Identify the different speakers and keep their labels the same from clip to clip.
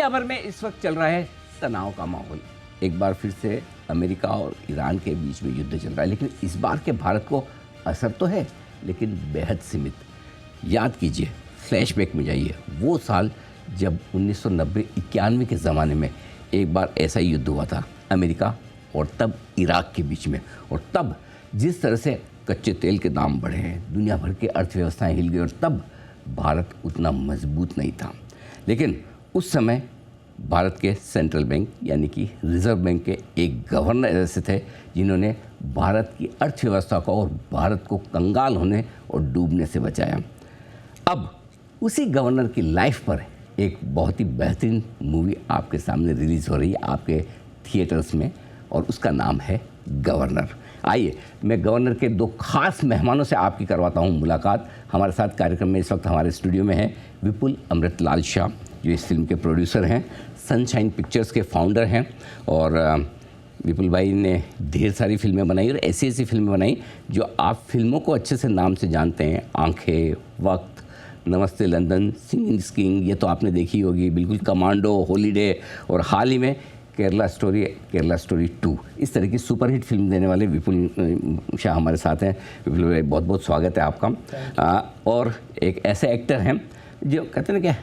Speaker 1: दुनिया भर में इस वक्त चल रहा है तनाव का माहौल। एक बार फिर से अमेरिका और ईरान के बीच में युद्ध चल रहा है, लेकिन इस बार के भारत को असर तो है लेकिन बेहद सीमित। याद कीजिए, फ्लैशबैक में जाइए, वो साल जब 1990-91 के ज़माने में एक बार ऐसा ही युद्ध हुआ था अमेरिका और तब इराक के बीच में। और तब जिस तरह से कच्चे तेल के दाम बढ़े हैं, दुनिया भर की अर्थव्यवस्थाएं हिल गई और तब भारत उतना मजबूत नहीं था। लेकिन उस समय भारत के सेंट्रल बैंक यानी कि रिजर्व बैंक के एक गवर्नर ऐसे थे जिन्होंने भारत की अर्थव्यवस्था को और भारत को कंगाल होने और डूबने से बचाया। अब उसी गवर्नर की लाइफ पर एक बहुत ही बेहतरीन मूवी आपके सामने रिलीज़ हो रही है आपके थिएटर्स में, और उसका नाम है गवर्नर। आइए, मैं गवर्नर के दो खास मेहमानों से आपकी करवाता हूं मुलाकात। हमारे साथ कार्यक्रम में इस वक्त हमारे स्टूडियो में हैं विपुल अमृतलाल शाह, जो इस फिल्म के प्रोड्यूसर हैं, सनशाइन पिक्चर्स के फाउंडर हैं। और विपुल भाई ने ढेर सारी फिल्में बनाई और ऐसी ऐसी फिल्में बनाई जो आप फिल्मों को अच्छे से नाम से जानते हैं। आंखें, वक्त, नमस्ते लंदन, सिंगिंग किंग, ये तो आपने देखी होगी, बिल्कुल कमांडो, हॉलीडे, और हाल ही में केरला स्टोरी 2, इस तरह की सुपरहिट फिल्म देने वाले विपुल शाह हमारे साथ हैं। विपुल भाई, बहुत बहुत स्वागत है आपका। और एक ऐसे एक्टर हैं जो कहते हैं ना कि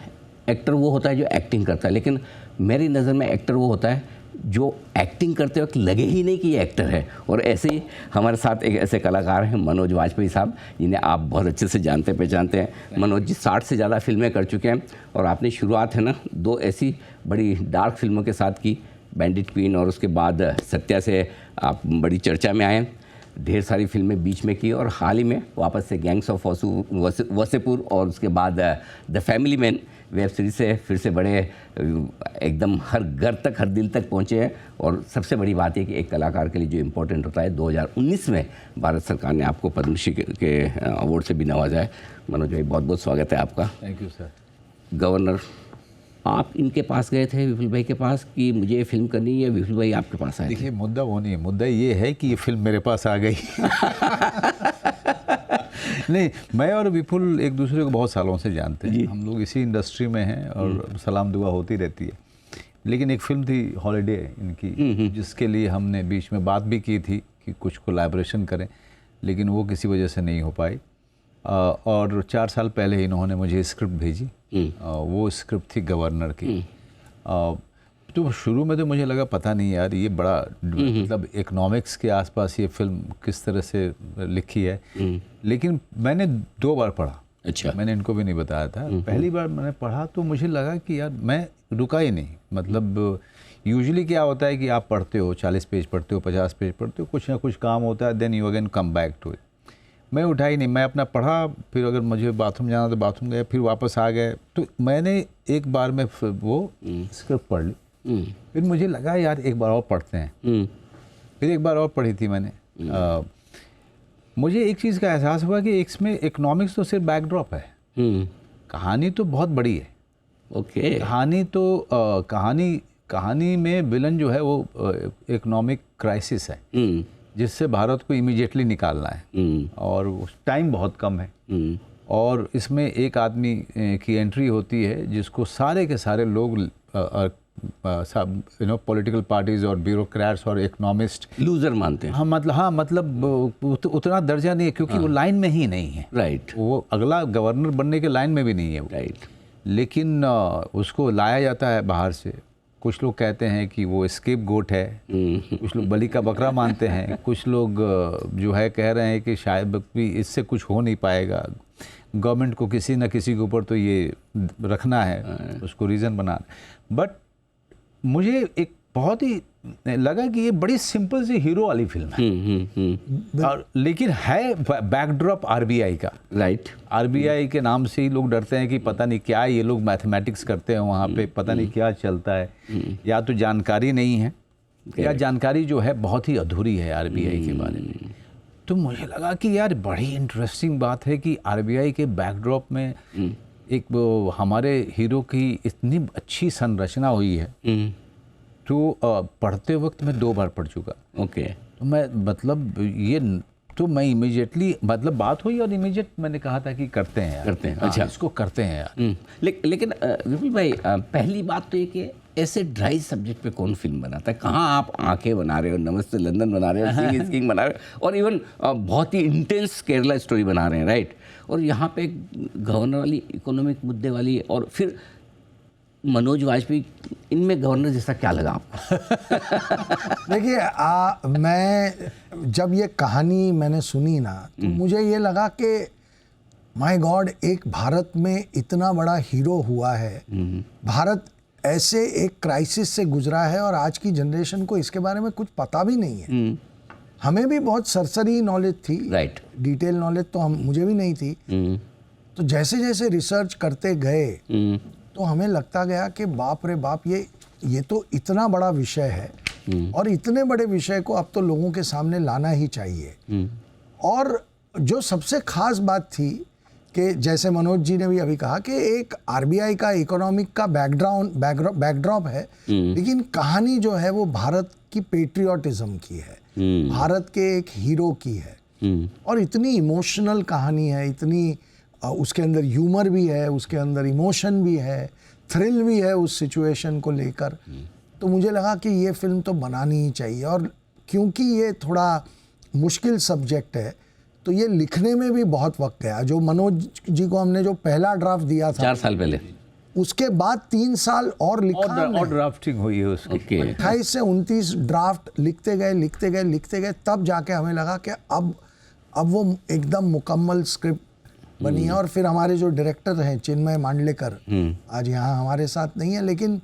Speaker 1: एक्टर वो होता है जो एक्टिंग करता है, लेकिन मेरी नज़र में एक्टर वो होता है जो एक्टिंग करते वक्त लगे ही नहीं कि ये एक्टर है। और ऐसे ही हमारे साथ एक ऐसे कलाकार हैं मनोज वाजपेयी साहब, जिन्हें आप बहुत अच्छे से जानते पहचानते हैं। मनोज जी 60 से ज़्यादा फिल्में कर चुके हैं और आपने शुरुआत है ना 2 ऐसी बड़ी डार्क फिल्मों के साथ की, बैंडिट क्वीन, और उसके बाद सत्या से आप बड़ी चर्चा में आए। ढेर सारी फिल्में बीच में की और हाल ही में वापस से गैंग्स ऑफ वसेपुर और उसके बाद the family man web series से फिर से बड़े एकदम हर घर तक, हर दिल तक पहुँचे हैं। और सबसे बड़ी बात है कि एक कलाकार के लिए जो इम्पोर्टेंट होता है, 2019 में भारत सरकार ने आपको पद्मश्री के अवार्ड से भी नवाजा है। मनोज भाई, बहुत बहुत स्वागत है आपका।
Speaker 2: Thank you sir.
Speaker 1: गवर्नर, आप इनके पास गए थे, विपुल भाई के पास, कि मुझे ये फिल्म करनी है, विपुल भाई आपके पास आए?
Speaker 2: देखिए, मुद्दा वो नहीं है, मुद्दा ये है कि ये फिल्म मेरे पास आ गई। नहीं, मैं और विपुल एक दूसरे को बहुत सालों से जानते हैं, हम लोग इसी इंडस्ट्री में हैं और सलाम दुआ होती रहती है। लेकिन एक फिल्म थी हॉलीडे इनकी, जिसके लिए हमने बीच में बात भी की थी कि कुछ कोलैबोरेशन करें, लेकिन वो किसी वजह से नहीं हो पाई। और 4 साल पहले इन्होंने मुझे स्क्रिप्ट भेजी, वो स्क्रिप्ट थी गवर्नर की। तो शुरू में तो मुझे लगा पता नहीं यार, ये बड़ा मतलब इकोनॉमिक्स के आसपास ये फिल्म किस तरह से लिखी है। लेकिन मैंने 2 बार पढ़ा।
Speaker 1: अच्छा।
Speaker 2: मैंने इनको भी नहीं बताया था। पहली बार मैंने पढ़ा तो मुझे लगा कि यार मैं रुका ही नहीं। मतलब यूजुअली क्या होता है कि आप पढ़ते हो, 40 पेज पढ़ते हो, 50 पेज पढ़ते हो, कुछ ना कुछ काम होता है, then you again come back to it. मैं उठा ही नहीं, मैं अपना पढ़ा, फिर अगर मुझे बाथरूम जाना तो बाथरूम गया, फिर वापस आ गए। तो मैंने एक बार में वो स्क्रिप्ट पढ़ ली। फिर मुझे लगा यार एक बार और पढ़ते हैं। फिर एक बार और पढ़ी थी मैंने। मुझे एक चीज़ का एहसास हुआ कि इसमें इकोनॉमिक्स तो सिर्फ बैकड्रॉप है, कहानी तो बहुत बड़ी है।
Speaker 1: ओके।
Speaker 2: कहानी तो कहानी में विलन जो है वो इकोनॉमिक क्राइसिस है, जिससे भारत को इमीडिएटली निकालना है और टाइम बहुत कम है। और इसमें एक आदमी की एंट्री होती है जिसको सारे के सारे लोग पॉलिटिकल पार्टीज और ब्यूरोक्रेट्स और इकोनॉमिस्ट
Speaker 1: लूजर मानते हैं।
Speaker 2: मतलब उतना दर्जा नहीं है, क्योंकि वो लाइन में ही नहीं है।
Speaker 1: राइट।
Speaker 2: वो अगला गवर्नर बनने के लाइन में भी नहीं है वो।
Speaker 1: राइट।
Speaker 2: लेकिन उसको लाया जाता है बाहर से। कुछ लोग कहते हैं कि वो स्केप गोट है, कुछ लोग बलि का बकरा मानते हैं, कुछ लोग जो है कह रहे हैं कि शायद भी इससे कुछ हो नहीं पाएगा, गवर्नमेंट को किसी न किसी के ऊपर तो ये रखना है, उसको रीज़न बनाना। बट मुझे एक बहुत ही लगा कि ये बड़ी सिंपल सी हीरो वाली फिल्म है। और लेकिन है बैकड्रॉप आरबीआई का।
Speaker 1: राइट।
Speaker 2: आरबीआई के नाम से ही लोग डरते हैं कि पता नहीं क्या ये लोग मैथमेटिक्स करते हैं वहाँ पे, पता नहीं क्या चलता है। या तो जानकारी नहीं है या जानकारी जो है बहुत ही अधूरी है आरबीआई के बारे में। तो मुझे लगा कि यार बड़ी इंटरेस्टिंग बात है कि आरबीआई के बैकड्रॉप में एक हमारे हीरो की इतनी अच्छी संरचना हुई है। तो पढ़ते वक्त मैं 2 बार पढ़ चुका।
Speaker 1: ओके।
Speaker 2: तो मैं मतलब ये तो मैं इमीडिएटली, मतलब बात हुई और इमीडिएट मैंने कहा था कि करते हैं यार,
Speaker 1: करते हैं,
Speaker 2: हाँ,
Speaker 1: अच्छा।
Speaker 2: इसको करते हैं यार।
Speaker 1: लेकिन विपुल भाई, पहली बात तो ये कि ऐसे ड्राई सब्जेक्ट पे कौन फिल्म बनाता है? कहाँ आप आंखें बना रहे हो, नमस्ते लंदन बना रहे हो, सिंग इज किंग बना रहे हो, और इवन बहुत ही इंटेंस केरला स्टोरी बना रहे हैं, राइट? और यहाँ पे गवर्नर वाली, इकोनॉमिक मुद्दे वाली, और फिर मनोज वाजपेयी, इनमें गवर्नर जैसा क्या लगा आपको?
Speaker 3: देखिए, मैं जब ये कहानी मैंने सुनी ना, तो मुझे ये लगा कि माय गॉड, एक भारत में इतना बड़ा हीरो हुआ है, भारत ऐसे एक क्राइसिस से गुजरा है और आज की जनरेशन को इसके बारे में कुछ पता भी नहीं है। हमें भी बहुत सरसरी नॉलेज थी,
Speaker 1: राइट,
Speaker 3: डिटेल नॉलेज तो मुझे भी नहीं थी। तो जैसे जैसे रिसर्च करते गए तो हमें लगता गया कि बाप रे बाप, ये तो इतना बड़ा विषय है और इतने बड़े विषय को अब तो लोगों के सामने लाना ही चाहिए। और जो सबसे खास बात थी कि जैसे मनोज जी ने भी अभी कहा कि एक आरबीआई का इकोनॉमिक का बैकड्रॉप है, लेकिन कहानी जो है वो भारत की पेट्रियोटिज्म की है, भारत के एक हीरो की है। और इतनी इमोशनल कहानी है, इतनी उसके अंदर ह्यूमर भी है, उसके अंदर इमोशन भी है, थ्रिल भी है उस सिचुएशन को लेकर। तो मुझे लगा कि ये फिल्म तो बनानी ही चाहिए। और क्योंकि ये थोड़ा मुश्किल सब्जेक्ट है तो ये लिखने में भी बहुत वक्त गया। जो मनोज जी को हमने जो पहला ड्राफ्ट दिया था
Speaker 1: 4 साल पहले,
Speaker 3: उसके बाद 3 साल और लिखा,
Speaker 2: और ड्राफ्टिंग हुई है उसकी।
Speaker 3: 28 से 29 ड्राफ्ट लिखते गए, तब जाके हमें लगा कि अब वो एकदम मुकम्मल स्क्रिप्ट बनी है। और फिर हमारे जो डायरेक्टर हैं चिन्मय मांडलेकर, आज यहाँ हमारे साथ नहीं है, लेकिन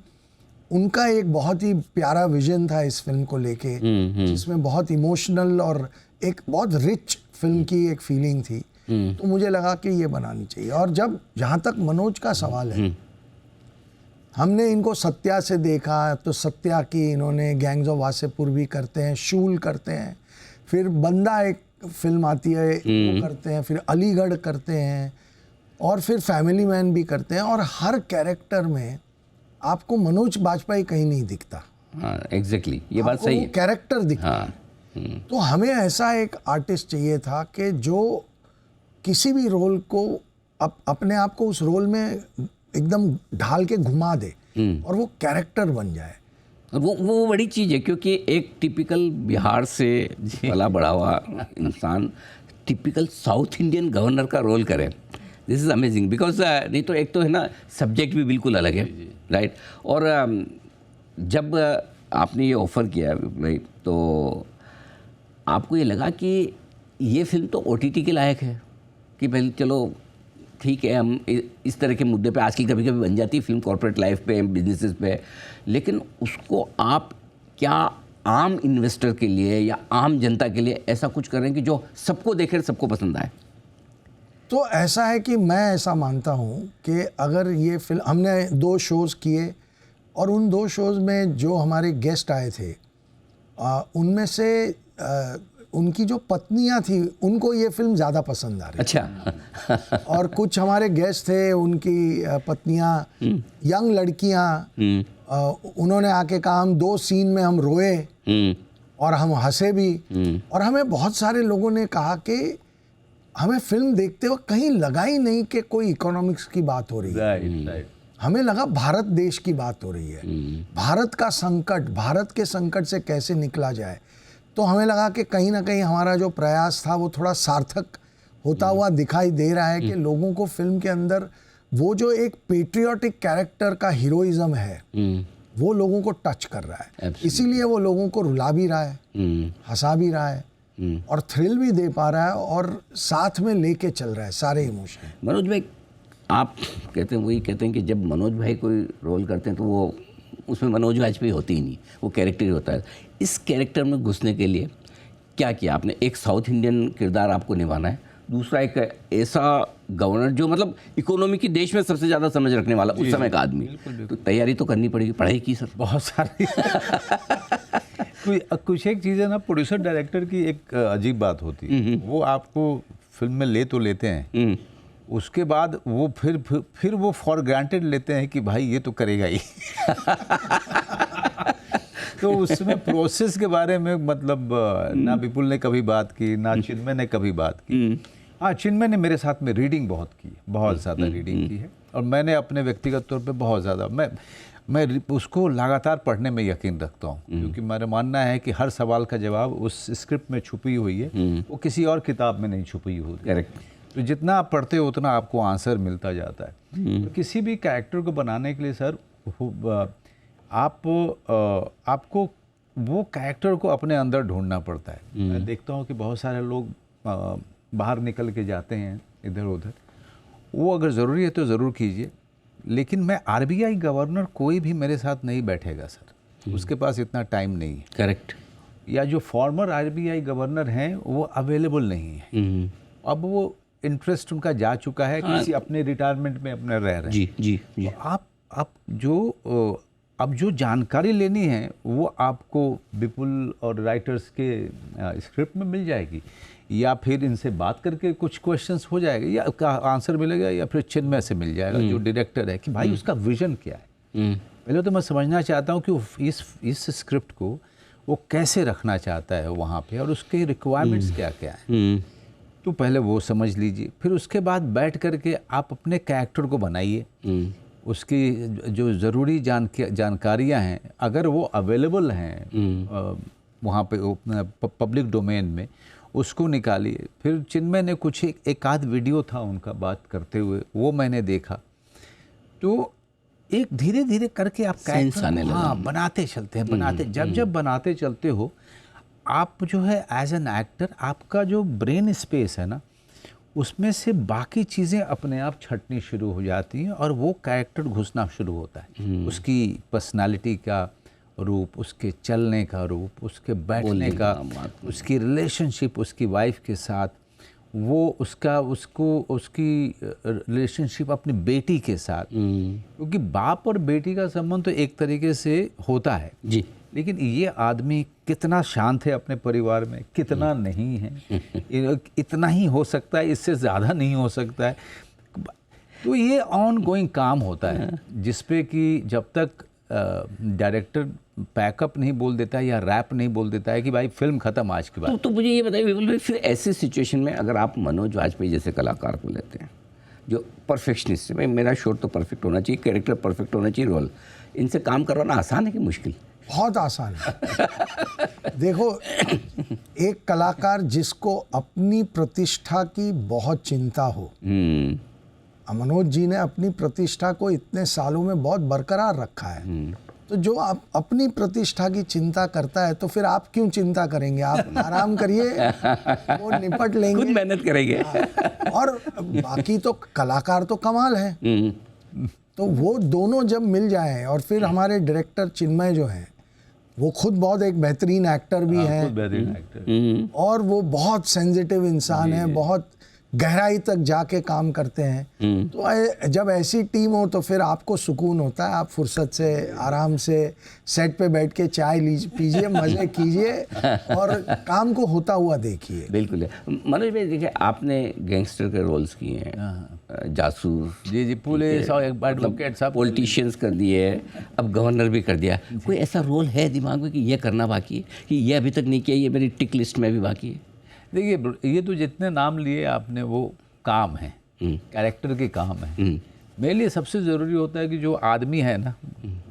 Speaker 3: उनका एक बहुत ही प्यारा विजन था इस फिल्म को लेके, जिसमें बहुत इमोशनल और एक बहुत रिच फिल्म की एक फीलिंग थी। तो मुझे लगा कि ये बनानी चाहिए। और जब जहाँ तक मनोज का सवाल है, हमने इनको सत्या से देखा, तो सत्या की इन्होंने गैंग्स ऑफ वासेपुर भी करते हैं, शूल करते हैं, फिर बंदा एक फिल्म आती है वो करते हैं, फिर अलीगढ़ करते हैं, और फिर फैमिली मैन भी करते हैं। और हर कैरेक्टर में आपको मनोज बाजपेयी कहीं नहीं दिखता।
Speaker 1: हाँ, एग्जैक्टली, ये बात सही है,
Speaker 3: कैरेक्टर दिखता है। तो हमें ऐसा एक आर्टिस्ट चाहिए था कि जो किसी भी रोल को अपने आप को उस रोल में एकदम ढाल के घुमा दे और वो कैरेक्टर बन जाए।
Speaker 1: वो बड़ी चीज़ है, क्योंकि एक टिपिकल बिहार से पला बड़ा हुआ इंसान टिपिकल साउथ इंडियन गवर्नर का रोल करे, दिस इज़ अमेजिंग। बिकॉज नहीं तो एक तो है ना, सब्जेक्ट भी बिल्कुल अलग है, राइट। और जब आपने ये ऑफ़र किया भाई, तो आपको ये लगा कि ये फिल्म तो OTT के लायक है, कि भाई चलो ठीक है, हम इस तरह के मुद्दे पे आजकल कभी कभी बन जाती है फिल्म, कॉर्पोरेट लाइफ पे, बिजनेसेस पे, लेकिन उसको आप क्या आम इन्वेस्टर के लिए या आम जनता के लिए ऐसा कुछ करें कि जो सबको देखे, सबको पसंद आए?
Speaker 3: तो ऐसा है कि मैं ऐसा मानता हूँ कि अगर ये फिल्म, हमने 2 शोज़ किए और उन 2 शोज़ में जो हमारे गेस्ट आए थे, उनमें से उनकी जो पत्नियां थी उनको ये फिल्म ज़्यादा पसंद आ रही।
Speaker 1: अच्छा। और
Speaker 3: कुछ हमारे गेस्ट थे, उनकी पत्नियां, यंग लड़कियां, उन्होंने आके कहा हम 2 सीन में हम रोए और हम हंसे भी। और हमें बहुत सारे लोगों ने कहा कि हमें फिल्म देखते वक्त कहीं लगा ही नहीं कि कोई इकोनॉमिक्स की बात हो रही है, हमें लगा भारत देश की बात हो रही है, भारत का संकट, भारत के संकट से कैसे निकला जाए। तो हमें लगा कि कहीं ना कहीं हमारा जो प्रयास था वो थोड़ा सार्थक होता हुआ दिखाई दे रहा है, कि लोगों को फिल्म के अंदर वो जो एक पेट्रियोटिक कैरेक्टर का हीरोइज्म है वो लोगों को टच कर रहा है। इसीलिए वो लोगों को रुला भी रहा है, हंसा भी रहा है, और थ्रिल भी दे पा रहा है, और साथ में लेके चल रहा है सारे इमोशन।
Speaker 1: मनोज भाई, आप कहते हैं, वही कहते हैं कि जब मनोज भाई कोई रोल करते हैं तो वो उसमें मनोज वाजपेयी होती ही नहीं, वो कैरेक्टर ही होता है। इस कैरेक्टर में घुसने के लिए क्या किया आपने? एक साउथ इंडियन किरदार आपको निभाना है, दूसरा एक ऐसा गवर्नर जो मतलब इकोनॉमी की देश में सबसे ज़्यादा समझ रखने वाला उस समय का आदमी, तो तैयारी तो करनी पड़ेगी। पढ़ाई की सर
Speaker 2: बहुत सारी कुछ एक चीज़ है ना, प्रोड्यूसर डायरेक्टर की एक अजीब बात होती है, वो आपको फिल्म में ले तो लेते हैं, उसके बाद वो फिर वो फॉर ग्रांटेड लेते हैं कि भाई ये तो करेगा ही। तो उसमें प्रोसेस के बारे में मतलब ना विपुल ने कभी बात की, ना चिन्मय ने कभी बात की। हाँ, चिन्मय ने मेरे साथ में रीडिंग बहुत की, बहुत ज़्यादा रीडिंग की है, और मैंने अपने व्यक्तिगत तौर पे बहुत ज़्यादा मैं उसको लगातार पढ़ने में यकीन रखता हूँ, क्योंकि मेरा मानना है कि हर सवाल का जवाब उस स्क्रिप्ट में छुपी हुई है, वो किसी और किताब में नहीं छुपी हुई।
Speaker 1: करेक्ट।
Speaker 2: तो जितना आप पढ़ते हो उतना आपको आंसर मिलता जाता है। तो किसी भी कैरेक्टर को बनाने के लिए सर आपको वो कैरेक्टर को अपने अंदर ढूंढना पड़ता है। मैं देखता हूँ कि बहुत सारे लोग बाहर निकल के जाते हैं इधर उधर, वो अगर ज़रूरी है तो ज़रूर कीजिए, लेकिन मैं आरबीआई गवर्नर कोई भी मेरे साथ नहीं बैठेगा सर, उसके पास इतना टाइम नहीं है।
Speaker 1: करेक्ट।
Speaker 2: या जो फॉर्मर आरबीआई गवर्नर हैं वो अवेलेबल नहीं है, अब वो इंटरेस्ट उनका जा चुका है, किसी अपने रिटायरमेंट में अपने रह रहे हैं।
Speaker 1: जी जी जी।
Speaker 2: तो आप अब जो जानकारी लेनी है वो आपको विपुल और राइटर्स के स्क्रिप्ट में मिल जाएगी, या फिर इनसे बात करके कुछ क्वेश्चंस हो जाएगा, या का आंसर मिलेगा, या फिर चिन्मय से मिल जाएगा जो डायरेक्टर है, कि भाई उसका विजन क्या है। पहले तो मैं समझना चाहता हूँ कि इस स्क्रिप्ट को वो कैसे रखना चाहता है वहाँ पे, और उसके रिक्वायरमेंट्स क्या क्या हैं। तो पहले वो समझ लीजिए, फिर उसके बाद बैठ करके आप अपने कैरेक्टर को बनाइए, उसकी जो ज़रूरी जानकारियाँ हैं अगर वो अवेलेबल हैं वहाँ पे पब्लिक डोमेन में, उसको निकालिए। फिर चिन्मय ने कुछ एक आध वीडियो था उनका बात करते हुए, वो मैंने देखा, तो एक धीरे धीरे करके आप कैरेक्टर बनाते चलते हैं, जब बनाते चलते हो आप जो है एज एन एक्टर, आपका जो ब्रेन स्पेस है ना, उसमें से बाकी चीज़ें अपने आप छटनी शुरू हो जाती हैं, और वो कैरेक्टर घुसना शुरू होता है। उसकी पर्सनालिटी का रूप, उसके चलने का रूप, उसके बैठने का, उसकी रिलेशनशिप उसकी वाइफ के साथ, वो उसकी रिलेशनशिप अपनी बेटी के साथ, क्योंकि बाप और बेटी का संबंध तो एक तरीके से होता है
Speaker 1: जी,
Speaker 2: लेकिन ये आदमी कितना शांत है अपने परिवार में, कितना नहीं है, इतना ही हो सकता है, इससे ज़्यादा नहीं हो सकता है। तो ये ऑन गोइंग काम होता है, जिसपे कि जब तक डायरेक्टर पैकअप नहीं बोल देता है या रैप नहीं बोल देता है कि भाई फिल्म खत्म आज के बाद।
Speaker 1: तो मुझे ये बताइए विपुल भाई, फिर ऐसी सिचुएशन में अगर आप मनोज वाजपेयी जैसे कलाकार को लेते हैं जो परफेक्शनिस्ट है, भाई मेरा शॉट तो परफेक्ट होना चाहिए, कैरेक्टर परफेक्ट होना चाहिए, रोल, इनसे काम करवाना आसान है कि मुश्किल?
Speaker 3: बहुत आसान है। देखो, एक कलाकार जिसको अपनी प्रतिष्ठा की बहुत चिंता हो, मनोज जी ने अपनी प्रतिष्ठा को इतने सालों में बहुत बरकरार रखा है, तो जो आप अपनी प्रतिष्ठा की चिंता करता है तो फिर आप क्यों चिंता करेंगे, आप आराम करिए, वो निपट लेंगे,
Speaker 1: खुद मेहनत करेंगे।
Speaker 3: और बाकी तो कलाकार तो कमाल है। तो वो दोनों जब मिल जाएं, और फिर हमारे डायरेक्टर चिन्मय जो हैं वो खुद बहुत एक बेहतरीन एक्टर भी हैं, और वो बहुत सेंसिटिव इंसान है, बहुत गहराई तक जाके काम करते हैं। तो जब ऐसी टीम हो तो फिर आपको सुकून होता है, आप फुर्सत से आराम से सेट पे बैठ के चाय पीजिए, मज़े कीजिए और काम को होता हुआ देखिए।
Speaker 1: बिल्कुल है। मनोज भाई देखिए, आपने गैंगस्टर के रोल्स किए हैं, जासूस,
Speaker 2: जी, पुलिस और एडवोकेट सब,
Speaker 1: पॉलिटिशियंस कर दिए, अब गवर्नर भी कर दिया। कोई ऐसा रोल है दिमाग में कि ये करना बाकी है, कि ये अभी तक नहीं किया, ये मेरी टिक लिस्ट में भी बाकी है?
Speaker 2: देखिए, ये तो जितने नाम लिए आपने वो काम है, कैरेक्टर के काम है। मेरे लिए सबसे ज़रूरी होता है कि जो आदमी है ना,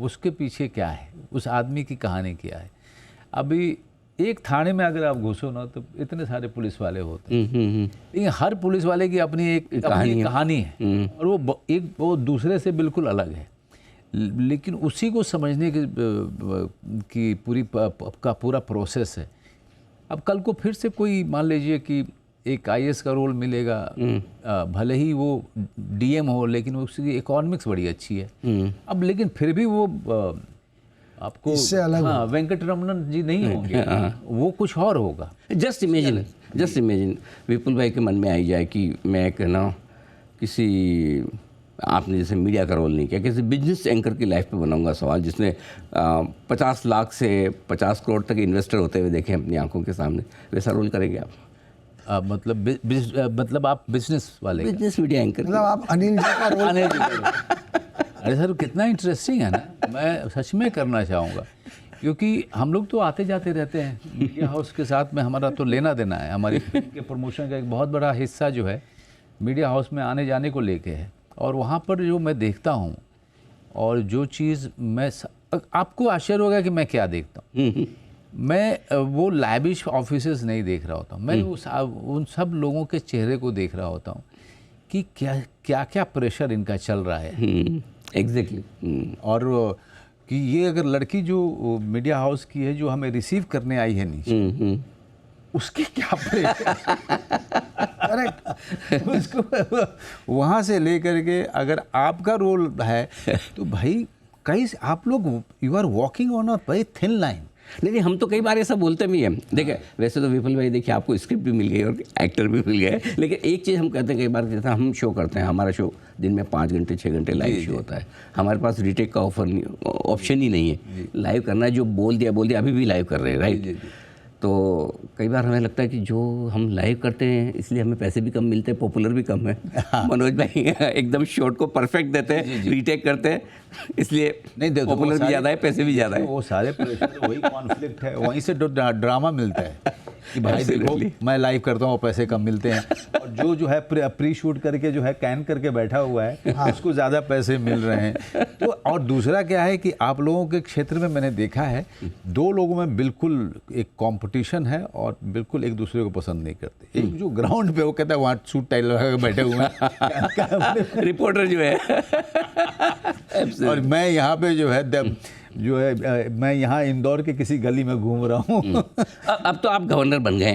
Speaker 2: उसके पीछे क्या है, उस आदमी की कहानी क्या है। अभी एक थाने में अगर आप घुसो ना तो इतने सारे पुलिस वाले होते हैं, लेकिन हर पुलिस वाले की अपनी एक कहानी है, और वो दूसरे से बिल्कुल अलग है। लेकिन उसी को समझने की पूरा प्रोसेस है। अब कल को फिर से कोई मान लीजिए कि एक आईएएस का रोल मिलेगा, भले ही वो डीएम हो, लेकिन उसकी इकोनॉमिक्स बड़ी अच्छी है। अब लेकिन फिर भी वो आपको
Speaker 3: इससे अलग,
Speaker 2: हाँ, वेंकटरमण जी नहीं होंगे, वो कुछ और होगा।
Speaker 1: जस्ट इमेजिन विपुल भाई के मन में आई जाए कि मैं कहना किसी, आपने जैसे मीडिया का रोल नहीं किया, किसी बिजनेस एंकर की लाइफ पे बनाऊंगा सवाल, जिसने 50 लाख से 50 करोड़ तक इन्वेस्टर होते हुए देखे अपनी आंखों के सामने, वैसा रोल करेंगे आप?
Speaker 2: मतलब आप बिजनेस वाले,
Speaker 1: बिजनेस मीडिया एंकर,
Speaker 3: मतलब आप अनिल जी का रोल।
Speaker 2: अरे सर, कितना इंटरेस्टिंग है ना, मैं सच में करना चाहूँगा। क्योंकि हम लोग तो आते जाते रहते हैं मीडिया हाउस के साथ में, हमारा तो लेना देना है। हमारी फिल्म के प्रमोशन का एक बहुत बड़ा हिस्सा जो है मीडिया हाउस में आने जाने को लेके है। और वहाँ पर जो मैं देखता हूँ और जो चीज़ मैं आपको आश्चर्य होगा कि मैं क्या देखता हूँ। मैं वो लैविश ऑफिसेस नहीं देख रहा होता हूँ, मैं उन सब लोगों के चेहरे को देख रहा होता हूँ कि क्या क्या प्रेशर इनका चल रहा है।
Speaker 1: एग्जैक्टली।
Speaker 2: और कि ये अगर लड़की जो मीडिया हाउस की है जो हमें रिसीव करने आई है नीचे, उसके क्या प्रेशर उसको वहाँ से लेकर के अगर आपका रोल है तो भाई कई आप लोग you are walking on a very thin line.
Speaker 1: नहीं, हम तो कई बार ऐसा बोलते भी हैं। देखिए वैसे तो विपुल भाई, देखिए आपको स्क्रिप्ट भी मिल गई और एक्टर भी मिल गए, लेकिन एक चीज़ हम कहते हैं कई बार, जैसा हम शो करते हैं, हमारा शो दिन में 5 घंटे 6 घंटे लाइव शो होता है, हमारे पास रीटेक का ऑप्शन ही नहीं है। लाइव करना है, जो बोल दिया अभी भी लाइव कर रहे हैं, राइट। तो कई बार हमें लगता है कि जो हम लाइव करते हैं इसलिए हमें पैसे भी कम मिलते हैं, पॉपुलर भी कम है। मनोज भाई एकदम शॉट को परफेक्ट देते हैं, रीटेक करते हैं, इसलिए नहीं पॉपुलर भी ज़्यादा है, पैसे भी ज़्यादा है।
Speaker 2: वो सारे प्रेशर वही कॉन्फ्लिक्ट है, वहीं से ड्रामा मिलता है कि भाई देखो मैं लाइव करता हूँ, पैसे कम मिलते हैं, और जो है प्री शूट करके जो है कैन करके बैठा हुआ है उसको ज़्यादा पैसे मिल रहे हैं। तो और दूसरा क्या है कि आप लोगों के क्षेत्र में मैंने देखा है 2 लोगों में बिल्कुल एक कंपटीशन है और बिल्कुल एक दूसरे को पसंद नहीं करते। एक जो ग्राउंड पे वो कहता है वहाँ सूट टाई लगा के बैठे हुए हैं
Speaker 1: रिपोर्टर जो है
Speaker 2: और मैं यहाँ पे जो है मैं यहाँ इंदौर के किसी गली में घूम रहा हूँ।
Speaker 1: अब तो आप गवर्नर बन गए,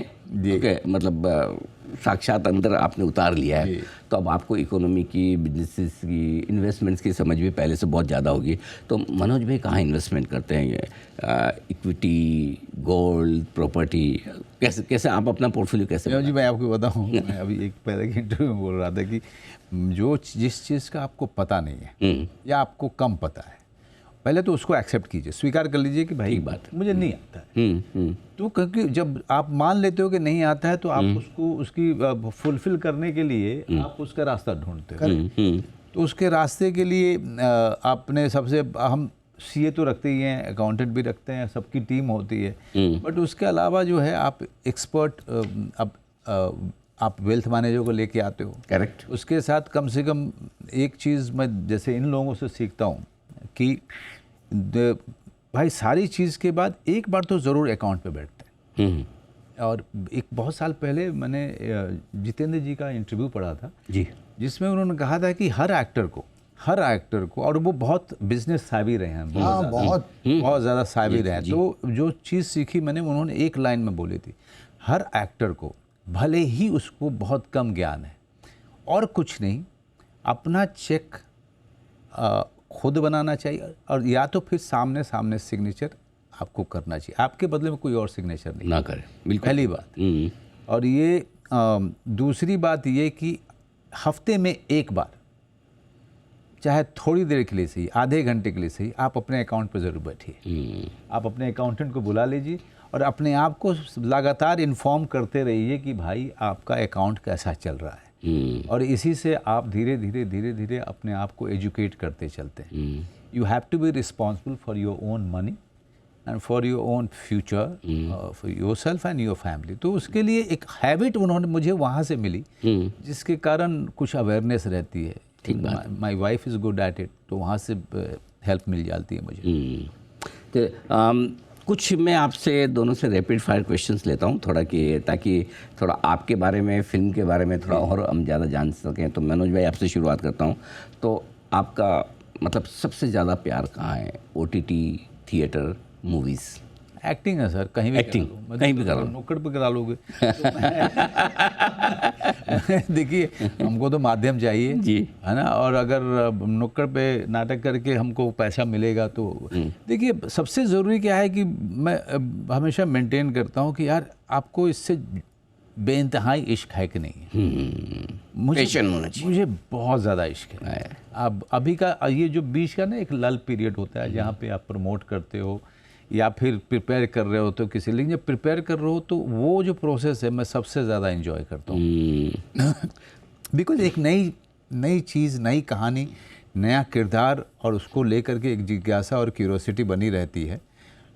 Speaker 1: ओके, मतलब साक्षात अंदर आपने उतार लिया है, तो अब आपको इकोनॉमी की, बिजनेसेस की, इन्वेस्टमेंट्स की समझ भी पहले से बहुत ज़्यादा होगी। तो मनोज भाई कहाँ इन्वेस्टमेंट करते हैं? ये इक्विटी, गोल्ड, प्रॉपर्टी, कैसे आप अपना पोर्टफोलियो कैसे?
Speaker 2: जी मैं आपको बताऊँ, मैं अभी एक पहले के इंटरव्यू में बोल रहा था कि जिस चीज़ का आपको पता नहीं है या आपको कम पता है, पहले तो उसको एक्सेप्ट कीजिए, स्वीकार कर लीजिए कि भाई बात मुझे नहीं आता है। तो क्योंकि जब आप मान लेते हो कि नहीं आता है तो आप उसकी फुलफिल करने के लिए आप उसका रास्ता ढूंढते हो। तो उसके रास्ते के लिए आपने सबसे हम सीए तो रखते ही हैं, अकाउंटेंट भी रखते हैं, सबकी टीम होती है, बट उसके अलावा जो है आप एक्सपर्ट, आप वेल्थ मैनेजर को लेके आते हो।
Speaker 1: करेक्ट। उसके
Speaker 2: साथ कम से कम एक चीज़ मैं जैसे इन लोगों से सीखता हूँ कि भाई सारी चीज़ के बाद एक बार तो ज़रूर अकाउंट पे बैठते हैं। और एक बहुत साल पहले मैंने जितेंद्र जी का इंटरव्यू पढ़ा था जी, जिसमें उन्होंने कहा था कि हर एक्टर को और वो बहुत बिजनेस सावी रहे हैं, बहुत ज़्यादा सावी रहे हैं। तो जो चीज़ सीखी मैंने, उन्होंने एक लाइन में बोली थी, हर एक्टर को भले ही उसको बहुत कम ज्ञान है और कुछ नहीं, अपना चेक खुद बनाना चाहिए और या तो फिर सामने सिग्नेचर आपको करना चाहिए, आपके बदले में कोई और सिग्नेचर नहीं
Speaker 1: ना करे, बिल्कुल
Speaker 2: पहली बात। और ये दूसरी बात ये कि हफ्ते में एक बार, चाहे थोड़ी देर के लिए सही, आधे घंटे के लिए सही, आप अपने अकाउंट पर ज़रूर बैठिए। आप अपने अकाउंटेंट को बुला लीजिए और अपने आप को लगातार इन्फॉर्म करते रहिए कि भाई आपका अकाउंट कैसा चल रहा है। और इसी से आप धीरे धीरे अपने आप को एजुकेट करते चलते हैं। You have to be responsible for your own money and for your own future, for yourself and your family. तो उसके लिए एक हैबिट उन्होंने मुझे वहाँ से मिली, जिसके कारण कुछ अवेयरनेस रहती है। My wife is good at it, तो वहाँ से हेल्प मिल जाती है मुझे।
Speaker 1: तो कुछ मैं आपसे दोनों से रैपिड फायर क्वेश्चंस लेता हूँ थोड़ा, कि ताकि थोड़ा आपके बारे में, फिल्म के बारे में थोड़ा और हम ज़्यादा जान सकें। तो मनोज भाई आपसे शुरुआत करता हूँ। तो आपका मतलब सबसे ज़्यादा प्यार कहाँ है? OTT, theatre, movies?
Speaker 2: एक्टिंग है सर, कहीं भी
Speaker 1: एक्टिंग कहीं भी करा लो,
Speaker 2: नुक्कड़ पे करा लोगे। देखिए हमको तो माध्यम चाहिए
Speaker 1: जी,
Speaker 2: है ना, और अगर नुक्कड़ पे नाटक करके हमको पैसा मिलेगा तो देखिए सबसे ज़रूरी क्या है कि मैं हमेशा मेंटेन करता हूँ कि यार आपको इससे बेइंतहाई इश्क है कि नहीं। मुझे बहुत ज़्यादा इश्क है। अब अभी का ये जो बीच का ना एक लल पीरियड होता है जहाँ पे आप प्रमोट करते हो या फिर प्रिपेयर कर रहे हो तो किसी, लेकिन जब प्रिपेयर कर रहे हो तो वो जो प्रोसेस है मैं सबसे ज़्यादा एंजॉय करता हूँ। बिकॉज एक नई चीज़, नई कहानी, नया किरदार और उसको लेकर के एक जिज्ञासा और क्यूरोसिटी बनी रहती है।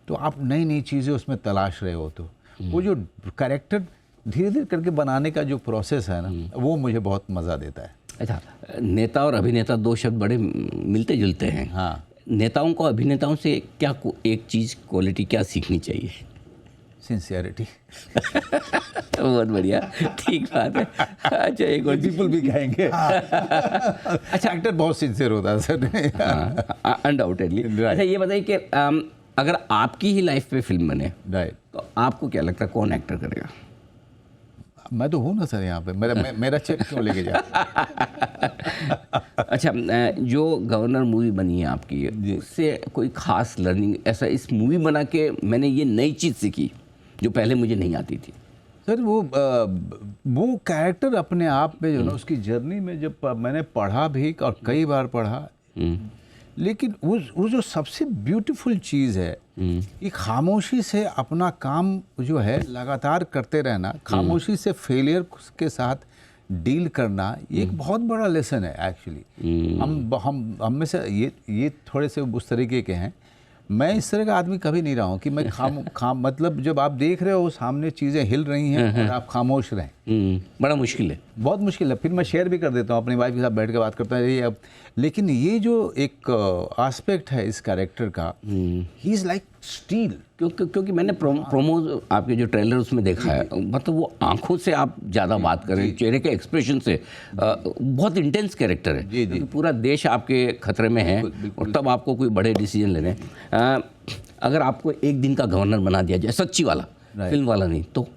Speaker 2: तो आप नई नई चीज़ें उसमें तलाश रहे हो, तो वो जो कैरेक्टर धीरे धीरे करके बनाने का जो प्रोसेस है ना, वो मुझे बहुत मज़ा देता है।
Speaker 1: अच्छा, नेता और अभिनेता दो शब्द बड़े मिलते जुलते हैं।
Speaker 2: हाँ,
Speaker 1: नेताओं को अभिनेताओं से क्या एक चीज़ क्वालिटी क्या सीखनी चाहिए?
Speaker 2: सिंसियरिटी।
Speaker 1: बहुत बढ़िया, ठीक बात है। अच्छा, एक और
Speaker 2: पीपल भी कहेंगे। अच्छा, एक्टर बहुत सिंसियर होता है सर।
Speaker 1: अनडाउटेडली। अच्छा, ये बताइए कि अगर आपकी ही लाइफ पे फिल्म बने,
Speaker 2: राइट,
Speaker 1: तो आपको क्या लगता है कौन एक्टर करेगा?
Speaker 2: मैं तो हूँ ना सर यहाँ पे, मेरा चेक क्यों लेके जा?
Speaker 1: अच्छा, जो गवर्नर मूवी बनी है आपकी, उससे कोई खास लर्निंग ऐसा इस मूवी बना के मैंने ये नई चीज़ सीखी जो पहले मुझे नहीं आती थी?
Speaker 2: सर वो कैरेक्टर अपने आप में जो ना, उसकी जर्नी में जब मैंने पढ़ा भी और कई बार पढ़ा, लेकिन वो जो सबसे ब्यूटीफुल चीज़ है कि खामोशी से अपना काम जो है लगातार करते रहना, खामोशी से फेलियर के साथ डील करना, ये एक बहुत बड़ा लेसन है एक्चुअली। हम में से ये थोड़े से उस तरीके के हैं। मैं इस तरह का आदमी कभी नहीं रहा हूँ कि मैं मतलब जब आप देख रहे हो सामने चीज़ें हिल रही हैं और आप खामोश रहें,
Speaker 1: बड़ा मुश्किल है,
Speaker 2: बहुत मुश्किल है। फिर मैं शेयर भी कर देता हूँ, अपनी वाइफ के साथ बैठ के बात करता है अब। लेकिन ये जो एक एस्पेक्ट है इस कैरेक्टर का, ही इज़ लाइक स्टील।
Speaker 1: क्योंकि मैंने प्रोमो आपके जो ट्रेलर उसमें देखा है, मतलब वो आंखों से आप ज़्यादा बात कर रहे हैं, चेहरे के एक्सप्रेशन से, बहुत इंटेंस कैरेक्टर है।
Speaker 2: जी, जी।
Speaker 1: पूरा देश आपके खतरे में है और तब आपको कोई बड़े डिसीजन लेने हैं। अगर आपको एक दिन का गवर्नर बना दिया जाए, सच्ची वाला, फिल्म वाला नहीं, तो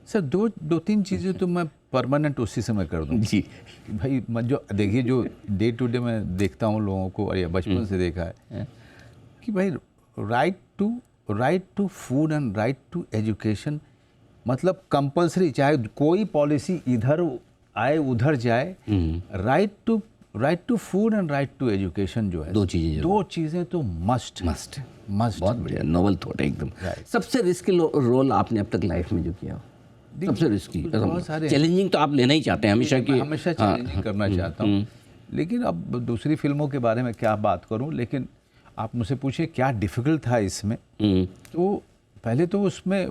Speaker 2: सर दो तीन चीज़ें तो मैं परमानेंट उसी समय कर दूँ
Speaker 1: जी।
Speaker 2: भाई, मैं जो देखिए जो डे टू डे मैं देखता हूँ लोगों को, और ये बचपन से देखा है कि भाई right to food and right to education, मतलब कंपलसरी, चाहे कोई पॉलिसी इधर आए उधर जाए, right to food and right to education जो है,
Speaker 1: दो चीज़ें
Speaker 2: तो मस्ट।
Speaker 1: बहुत बढ़िया, नोबल थॉट है एकदम। सबसे रिस्की रोल आपने अब तक लाइफ में जो किया, सबसे रिस्की, चैलेंजिंग तो आप लेना ही चाहते हैं हमेशा की?
Speaker 2: हमेशा चैलेंजिंग करना चाहता हूँ, लेकिन अब दूसरी फिल्मों के बारे में क्या बात करूँ। लेकिन आप मुझसे पूछिए क्या डिफ़िकल्ट था इसमें, तो पहले तो उसमें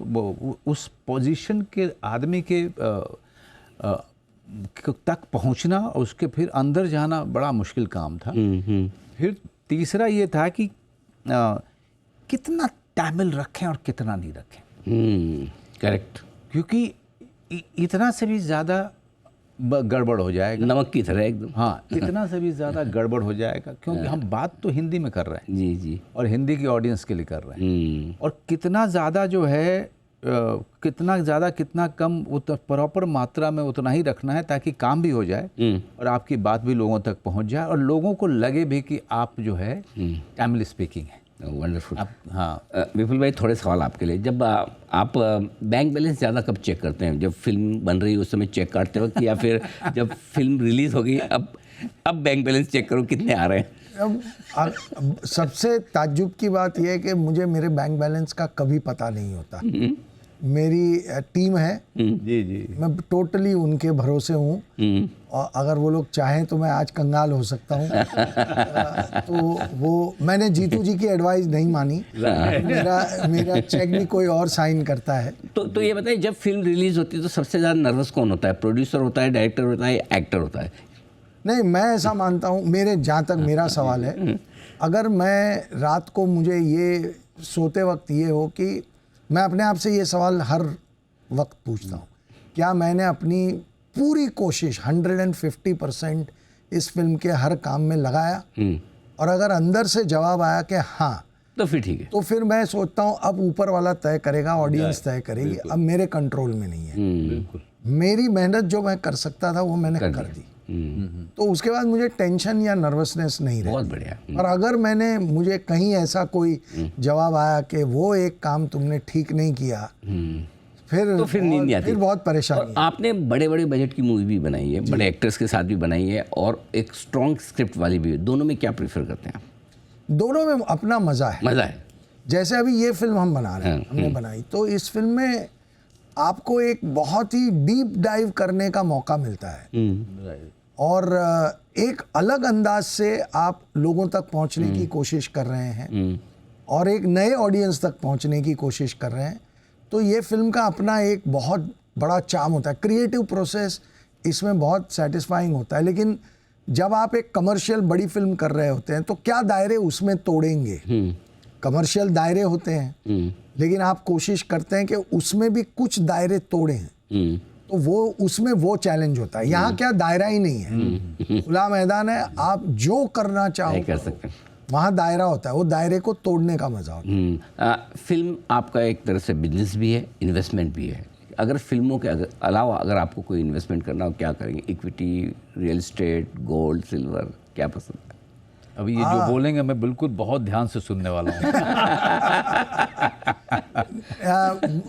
Speaker 2: उस पोजीशन के आदमी के तक पहुंचना और उसके फिर अंदर जाना बड़ा मुश्किल काम था। फिर तीसरा ये था कि कितना तमिल रखें और कितना नहीं रखें।
Speaker 1: करेक्ट,
Speaker 2: क्योंकि इतना से भी ज़्यादा गड़बड़ हो जाएगा,
Speaker 1: नमक की तरह एकदम।
Speaker 2: हाँ, इतना से भी ज़्यादा गड़बड़ हो जाएगा, क्योंकि हम बात तो हिंदी में कर रहे हैं।
Speaker 1: जी जी।
Speaker 2: और हिंदी की ऑडियंस के लिए कर रहे हैं, और कितना ज़्यादा जो है कितना ज़्यादा कितना कम, प्रॉपर मात्रा में उतना ही रखना है ताकि काम भी हो जाए और आपकी बात भी लोगों तक पहुंच जाए और लोगों को लगे भी कि आप जो है तमिल स्पीकिंग है।
Speaker 1: वंडरफुल।
Speaker 2: हाँ
Speaker 1: विपुल भाई, थोड़े सवाल आपके लिए। जब आप बैंक बैलेंस ज़्यादा कब चेक करते हैं? जब फिल्म बन रही है उस समय चेक करते वक्त, या फिर जब फिल्म रिलीज़ हो गई अब बैंक बैलेंस चेक करो कितने आ रहे हैं?
Speaker 3: अब सबसे ताज्जुब की बात यह है कि मुझे मेरे बैंक बैलेंस का कभी पता नहीं होता। मेरी टीम है,
Speaker 2: जी जी,
Speaker 3: मैं टोटली उनके भरोसे हूँ, और अगर वो लोग चाहें तो मैं आज कंगाल हो सकता हूँ। तो वो मैंने जीतू जी की एडवाइस नहीं मानी, मेरा चेक भी कोई और साइन करता है।
Speaker 1: तो ये बताइए, जब फिल्म रिलीज़ होती है तो सबसे ज़्यादा नर्वस कौन होता है? प्रोड्यूसर होता है, डायरेक्टर होता है, एक्टर होता है?
Speaker 3: नहीं, मैं ऐसा मानता हूँ, जहाँ तक मेरा सवाल है, अगर मैं रात को मुझे ये सोते वक्त ये हो कि मैं अपने आप से ये सवाल हर वक्त पूछता हूँ, क्या मैंने अपनी पूरी कोशिश 150% इस फिल्म के हर काम में लगाया? और अगर अंदर से जवाब आया कि हाँ,
Speaker 1: तो फिर ठीक है,
Speaker 3: तो फिर मैं सोचता हूँ अब ऊपर वाला तय करेगा, ऑडियंस तय करेगी, अब मेरे कंट्रोल में नहीं है।
Speaker 2: बिल्कुल,
Speaker 3: मेरी मेहनत जो मैं कर सकता था वो मैंने कर दी, तो उसके बाद मुझे टेंशन या नर्वसनेस नहीं रही।
Speaker 1: बहुत बढ़िया।
Speaker 3: और अगर मुझे कहीं ऐसा कोई जवाब आया कि वो एक काम तुमने ठीक नहीं किया, फिर
Speaker 1: नींद नहीं आती,
Speaker 3: फिर बहुत परेशानी।
Speaker 1: आपने बड़े बड़े बजट की मूवी भी बनाई है, बड़े एक्टर्स के साथ भी बनाई है, और एक स्ट्रॉन्ग स्क्रिप्ट वाली भी। दोनों में क्या प्रेफर करते हैं आप?
Speaker 3: दोनों में अपना मज़ा है। जैसे अभी ये फिल्म हम बना रहे हैं, हमने बनाई, तो इस फिल्म में आपको एक बहुत ही डीप डाइव करने का मौका मिलता है, और एक अलग अंदाज से आप लोगों तक पहुंचने की कोशिश कर रहे हैं। और एक नए ऑडियंस तक पहुंचने की कोशिश कर रहे हैं, तो ये फिल्म का अपना एक बहुत बड़ा चार्म होता है। क्रिएटिव प्रोसेस इसमें बहुत सेटिस्फाइंग होता है, लेकिन जब आप एक कमर्शियल बड़ी फिल्म कर रहे होते हैं तो क्या दायरे उसमें तोड़ेंगे। कमर्शियल दायरे होते हैं, लेकिन आप कोशिश करते हैं कि उसमें भी कुछ दायरे तोड़ें, तो वो उसमें वो चैलेंज होता है। यहाँ क्या दायरा ही नहीं है, खुला मैदान है, आप जो करना चाहो
Speaker 1: कर सकते हैं।
Speaker 3: वहाँ दायरा होता है, वो दायरे को तोड़ने का मजा होता है।
Speaker 1: फिल्म आपका एक तरह से बिजनेस भी है, इन्वेस्टमेंट भी है। अगर फिल्मों के अलावा अगर आपको कोई इन्वेस्टमेंट करना हो, क्या करेंगे? Equity, real estate, gold, silver, क्या पसंद है?
Speaker 2: अभी ये जो बोलेंगे मैं बिल्कुल बहुत ध्यान से सुनने वाला हूँ।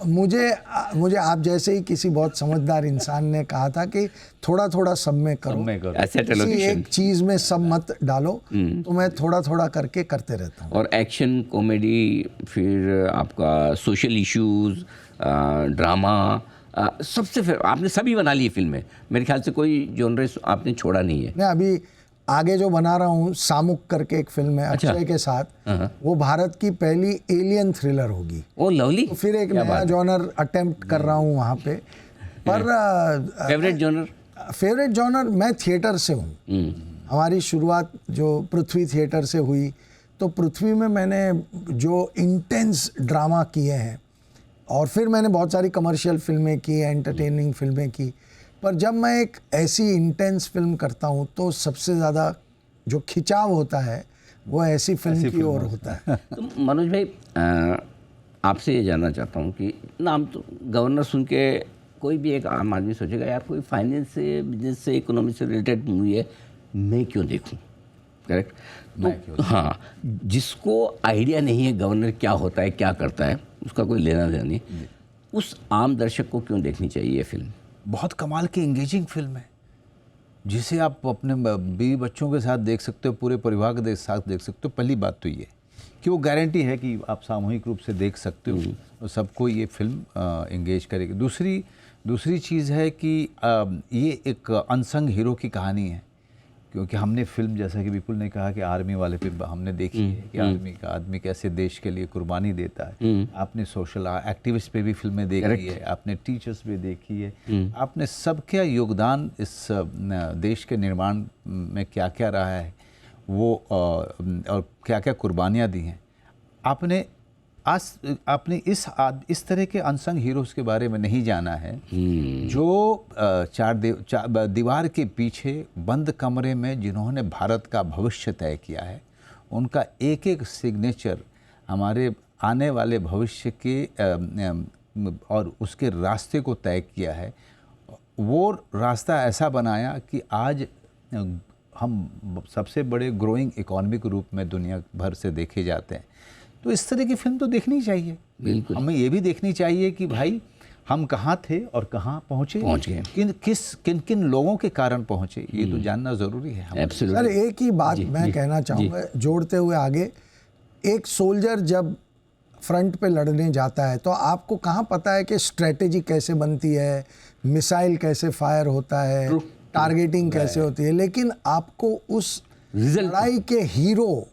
Speaker 3: मुझे आप जैसे ही किसी बहुत समझदार इंसान ने कहा था कि थोड़ा थोड़ा सब में करो, किसी एक चीज में सब मत डालो, तो मैं थोड़ा थोड़ा करके करते रहता हूँ।
Speaker 1: और एक्शन, कॉमेडी, फिर आपका सोशल इश्यूज, ड्रामा, सबसे फिर आपने सभी बना लिए फिल्में, मेरे ख्याल से कोई जॉनर आपने छोड़ा नहीं है।
Speaker 3: मैं अभी आगे जो बना रहा हूँ सामुक करके एक फिल्म है अक्षय के साथ, वो भारत की पहली एलियन थ्रिलर होगी।
Speaker 1: Oh lovely.
Speaker 3: तो फिर एक नया जॉनर अटेम्प्ट कर रहा हूँ वहाँ पे। पर फेवरेट जॉनर मैं थिएटर से हूँ। हमारी शुरुआत जो पृथ्वी थिएटर से हुई, तो पृथ्वी में मैंने जो इंटेंस ड्रामा किए हैं, और फिर मैंने बहुत सारी कमर्शियल फिल्में की, एंटरटेनिंग फिल्में की, पर जब मैं एक ऐसी इंटेंस फिल्म करता हूँ तो सबसे ज़्यादा जो खिंचाव होता है वो ऐसी फिल्म की ओर होता है।
Speaker 1: तो मनोज भाई, आपसे ये जानना चाहता हूँ कि नाम तो गवर्नर सुन के कोई भी एक आम आदमी सोचेगा यार कोई फाइनेंस से, बिजनेस से, इकोनॉमी से रिलेटेड मूवी है, मैं क्यों देखूँ? करेक्ट? तो हाँ, जिसको आइडिया नहीं है गवर्नर क्या होता है, क्या करता है, उसका कोई लेना देना नहीं, उस आम दर्शक को क्यों देखनी चाहिए ये फिल्म?
Speaker 2: बहुत कमाल की एंगेजिंग फिल्म है, जिसे आप अपने बीवी बच्चों के साथ देख सकते हो, पूरे परिवार के साथ देख सकते हो। पहली बात तो ये कि वो गारंटी है कि आप सामूहिक रूप से देख सकते हो और सबको ये फिल्म एंगेज करेगी। दूसरी चीज़ है कि ये एक अनसंग हीरो की कहानी है, क्योंकि हमने फिल्म, जैसा कि विपुल ने कहा कि आर्मी वाले पे हमने देखी है कि आदमी कैसे देश के लिए कुर्बानी देता है। आपने सोशल एक्टिविस्ट पे भी फिल्में देखी है, आपने टीचर्स पे देखी है, आपने सबका योगदान इस देश के निर्माण में क्या क्या रहा है वो, और क्या क्या कुर्बानियाँ दी हैं। आपने इस तरह के अनसंग हीरोज़ के बारे में नहीं जाना है, जो चार दीवार के पीछे बंद कमरे में जिन्होंने भारत का भविष्य तय किया है, उनका एक एक सिग्नेचर हमारे आने वाले भविष्य के और उसके रास्ते को तय किया है। वो रास्ता ऐसा बनाया कि आज हम सबसे बड़े ग्रोइंग इकोनॉमिक रूप में दुनिया भर से देखे जाते हैं। तो इस तरह की फिल्म तो देखनी चाहिए।
Speaker 1: बिल्कुल।
Speaker 2: हमें ये भी देखनी चाहिए कि भाई हम कहाँ थे और कहाँ पहुँच गए, किन किन लोगों के कारण पहुँचे, ये तो जानना ज़रूरी है।
Speaker 3: सर एक ही बात मैं कहना चाहूँगा जोड़ते हुए आगे, एक सोल्जर जब फ्रंट पे लड़ने जाता है तो आपको कहाँ पता है कि स्ट्रेटेजी कैसे बनती है, मिसाइल कैसे फायर होता है, टारगेटिंग कैसे होती है, लेकिन आपको उस लड़ाई के हीरो,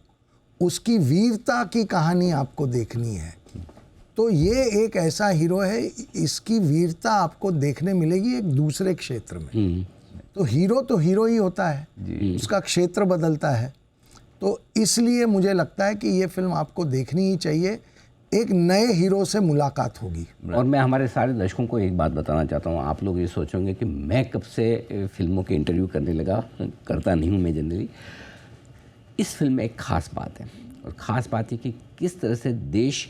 Speaker 3: उसकी वीरता की कहानी आपको देखनी है। तो ये एक ऐसा हीरो है, इसकी वीरता आपको देखने मिलेगी एक दूसरे क्षेत्र में। तो हीरो ही होता है, उसका क्षेत्र बदलता है। तो इसलिए मुझे लगता है कि ये फिल्म आपको देखनी ही चाहिए, एक नए हीरो से मुलाकात होगी।
Speaker 1: और मैं हमारे सारे दर्शकों को एक बात बताना चाहता हूँ, आप लोग ये सोचेंगे कि मैं कब से फिल्मों के इंटरव्यू करने लगा, करता नहीं हूँ मैं जनरली। इस फिल्म में एक ख़ास बात है, और ख़ास बात है कि किस तरह से देश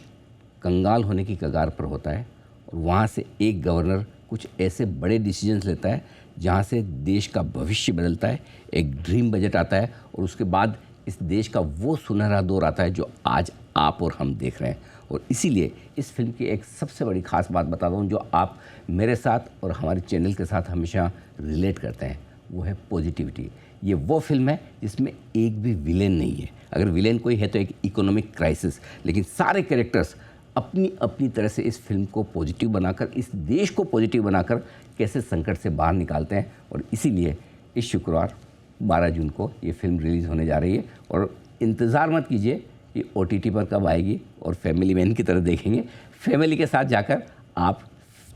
Speaker 1: कंगाल होने की कगार पर होता है, और वहाँ से एक गवर्नर कुछ ऐसे बड़े डिसीजंस लेता है जहाँ से देश का भविष्य बदलता है, एक ड्रीम बजट आता है, और उसके बाद इस देश का वो सुनहरा दौर आता है जो आज आप और हम देख रहे हैं। और इसीलिए इस फिल्म की एक सबसे बड़ी ख़ास बात बता दूँ जो आप मेरे साथ और हमारे चैनल के साथ हमेशा रिलेट करते हैं, वो है पॉजिटिविटी। ये वो फिल्म है जिसमें एक भी विलेन नहीं है, अगर विलेन कोई है तो एक इकोनॉमिक क्राइसिस, लेकिन सारे कैरेक्टर्स अपनी अपनी तरह से इस फिल्म को पॉजिटिव बनाकर, इस देश को पॉजिटिव बनाकर कैसे संकट से बाहर निकालते हैं। और इसीलिए इस शुक्रवार 12 जून को ये फिल्म रिलीज़ होने जा रही है, और इंतज़ार मत कीजिए ये OTT पर कब आएगी और फैमिली मैन की तरह देखेंगे। फैमिली के साथ जाकर आप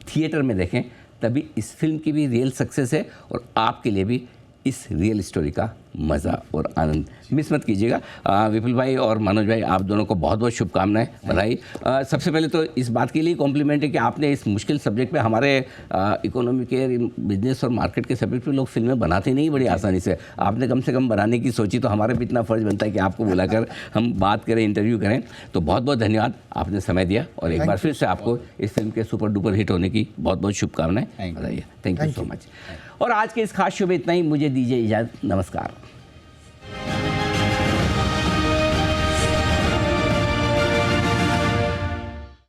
Speaker 1: थिएटर में देखें, तभी इस फिल्म की भी रियल सक्सेस है और आपके लिए भी इस रियल स्टोरी का मज़ा और आनंद मिस मत कीजिएगा। विपुल भाई और मनोज भाई, आप दोनों को बहुत बहुत शुभकामनाएं, बधाई। सबसे पहले तो इस बात के लिए कॉम्प्लीमेंट है कि आपने इस मुश्किल सब्जेक्ट पे, हमारे इकोनॉमी के, बिजनेस और मार्केट के सब्जेक्ट पे लोग फिल्में बनाते नहीं बड़ी आसानी से, आपने कम से कम बनाने की सोची, तो हमारा भी इतना फ़र्ज़ बनता है कि आपको बुलाकर हम बात करें, इंटरव्यू करें। तो बहुत बहुत धन्यवाद, आपने समय दिया और एक बार फिर से आपको इस फिल्म के सुपर डुपर हिट होने की बहुत बहुत शुभकामनाएं, बधाई। Thank you so much. और आज के इस खास शो में इतना ही, मुझे दीजिए इजाज़त, नमस्कार।